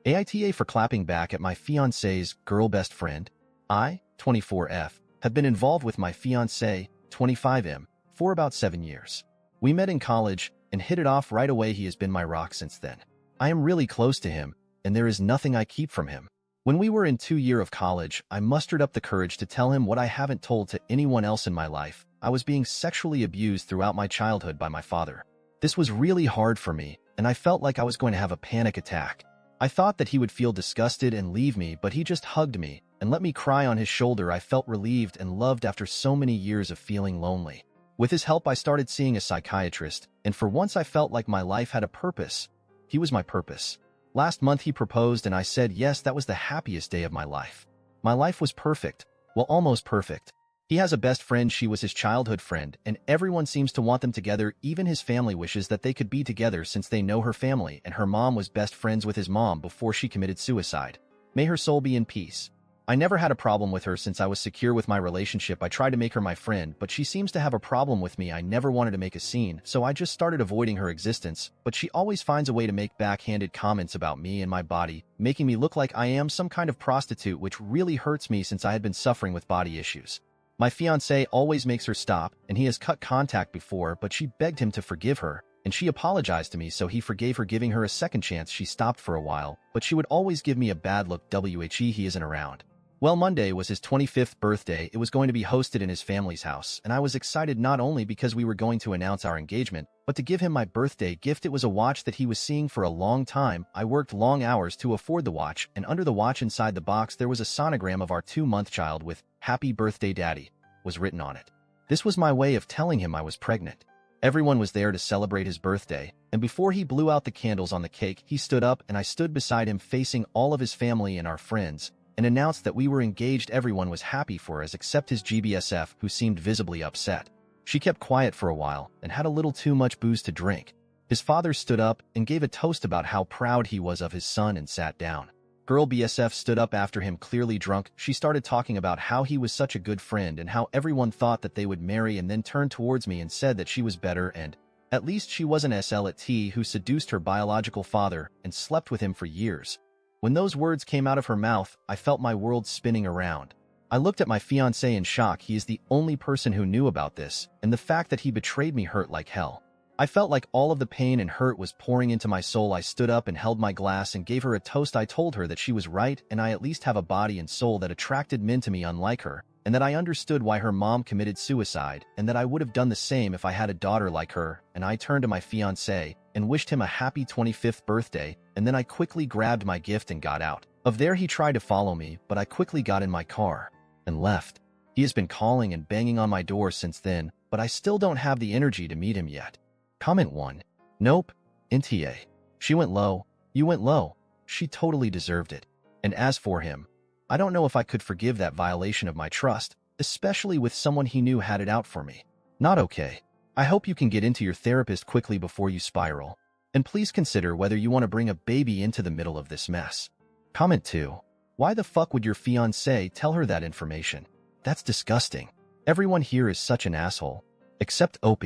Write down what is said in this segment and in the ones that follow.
AITA for clapping back at my fiancé's girl best friend. I, 24F, have been involved with my fiancé, 25M, for about 7 years. We met in college and hit it off right away. He has been my rock since then. I am really close to him, and there is nothing I keep from him. When we were in 2 years of college, I mustered up the courage to tell him what I haven't told to anyone else in my life. I was being sexually abused throughout my childhood by my father. This was really hard for me, and I felt like I was going to have a panic attack. I thought that he would feel disgusted and leave me, but he just hugged me and let me cry on his shoulder. I felt relieved and loved after so many years of feeling lonely. With his help, I started seeing a psychiatrist, and for once I felt like my life had a purpose. He was my purpose. Last month he proposed and I said yes. That was the happiest day of my life. My life was perfect. Well, almost perfect. He has a best friend. She was his childhood friend, and everyone seems to want them together. Even his family wishes that they could be together since they know her family, and her mom was best friends with his mom before she committed suicide. May her soul be in peace. I never had a problem with her since I was secure with my relationship. I tried to make her my friend, but she seems to have a problem with me. I never wanted to make a scene, so I just started avoiding her existence, but she always finds a way to make backhanded comments about me and my body, making me look like I am some kind of prostitute, which really hurts me since I had been suffering with body issues. My fiancé always makes her stop, and he has cut contact before, but she begged him to forgive her, and she apologized to me, so he forgave her, giving her a second chance. She stopped for a while, but she would always give me a bad look. He isn't around. Well, Monday was his 25th birthday. It was going to be hosted in his family's house, and I was excited not only because we were going to announce our engagement, but to give him my birthday gift. It was a watch that he was seeing for a long time. I worked long hours to afford the watch, and under the watch inside the box there was a sonogram of our 2-month child with "Happy Birthday, Daddy" was written on it. This was my way of telling him I was pregnant. Everyone was there to celebrate his birthday, and before he blew out the candles on the cake, he stood up and I stood beside him facing all of his family and our friends, and announced that we were engaged. Everyone was happy for us except his GBSF, who seemed visibly upset. She kept quiet for a while and had a little too much booze to drink. His father stood up and gave a toast about how proud he was of his son and sat down. Girl BSF stood up after him, clearly drunk. She started talking about how he was such a good friend and how everyone thought that they would marry, and then turned towards me and said that she was better and at least she wasn't SLT who seduced her biological father and slept with him for years. When those words came out of her mouth, I felt my world spinning around. I looked at my fiancé in shock. He is the only person who knew about this, and the fact that he betrayed me hurt like hell. I felt like all of the pain and hurt was pouring into my soul. I stood up and held my glass and gave her a toast. I told her that she was right, and I at least have a body and soul that attracted men to me unlike her, and that I understood why her mom committed suicide, and that I would have done the same if I had a daughter like her. And I turned to my fiancé and wished him a happy 25th birthday, and then I quickly grabbed my gift and got out of there. He tried to follow me, but I quickly got in my car and left. He has been calling and banging on my door since then, but I still don't have the energy to meet him yet. Comment 1. Nope. NTA. She went low. You went low. She totally deserved it. And as for him, I don't know if I could forgive that violation of my trust, especially with someone he knew had it out for me. Not okay. I hope you can get into your therapist quickly before you spiral. And please consider whether you want to bring a baby into the middle of this mess. Comment 2. Why the fuck would your fiancé tell her that information? That's disgusting. Everyone here is such an asshole. Except OP.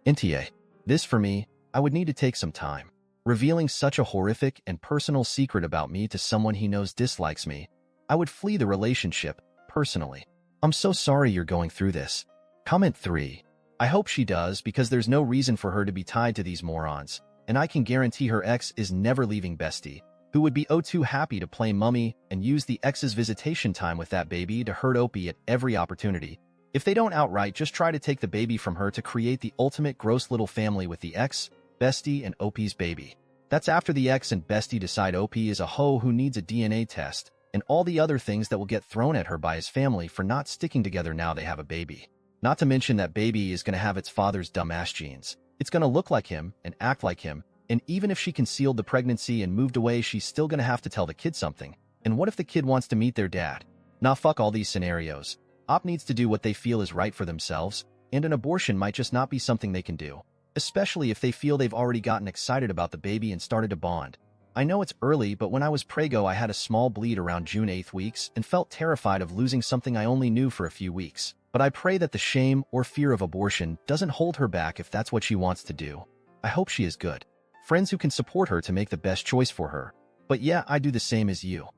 NTA. This for me, I would need to take some time. Revealing such a horrific and personal secret about me to someone he knows dislikes me, I would flee the relationship, personally. I'm so sorry you're going through this. Comment 3. I hope she does, because there's no reason for her to be tied to these morons, and I can guarantee her ex is never leaving Bestie, who would be oh too happy to play mummy and use the ex's visitation time with that baby to hurt Opie at every opportunity. If they don't outright just try to take the baby from her to create the ultimate gross little family with the ex, Bestie, and Opie's baby. That's after the ex and Bestie decide Opie is a hoe who needs a DNA test, and all the other things that will get thrown at her by his family for not sticking together now they have a baby. Not to mention that baby is going to have its father's dumbass genes. It's going to look like him and act like him, and even if she concealed the pregnancy and moved away, she's still going to have to tell the kid something. And what if the kid wants to meet their dad? Nah, fuck all these scenarios. Op needs to do what they feel is right for themselves, and an abortion might just not be something they can do, especially if they feel they've already gotten excited about the baby and started to bond. I know it's early, but when I was preggo I had a small bleed around June 8th weeks and felt terrified of losing something I only knew for a few weeks. But I pray that the shame or fear of abortion doesn't hold her back if that's what she wants to do. I hope she is good. Friends who can support her to make the best choice for her. But yeah, I do the same as you.